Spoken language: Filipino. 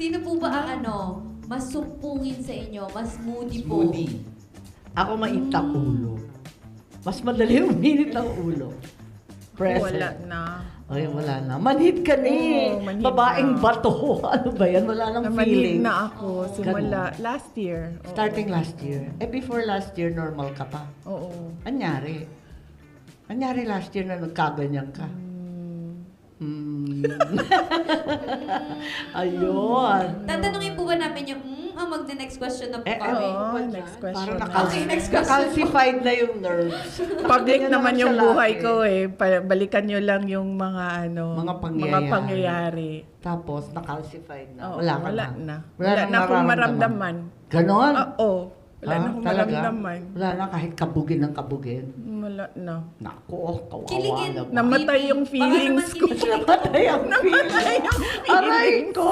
Sino po ba ang mas sumpungin sa inyo? Mas moody po? Moody. Ako mainit ang ulo. Mas madali uminit ang ulo. Present. Wala na. Ay, wala na. Manhid ka na eh. Oo, manhid Babaeng na. bato. Ano ba yan? Wala nang Namanhid feeling. na ako simula last year. Oo. Starting last year. Before last year, normal ka pa. Oo. Anyari? Anyari last year na nagkaganyan ka? Ayun. Tatanungin po ba namin yung, magna-next question na po kami? Oo, next question. Parang Okay, next question. calcified na yung nerves. Public Nakaganon naman siya yung buhay lagi. ko eh. Balikan nyo lang yung mga Mga pangyayari. Tapos, na-calcified na. Oo, Wala ka wala na. na. Wala Wala nang na akong nararamdaman. maramdaman. Ganon? Oo. Wala na akong Talaga? maramdaman. Wala na kahit kabugin ng kabugin. Wala na. Naku, kawawa Kiligin. naman. Namatay yung Baka naman feelings ko. kiligin. Namatay ang feeling. Aray ko!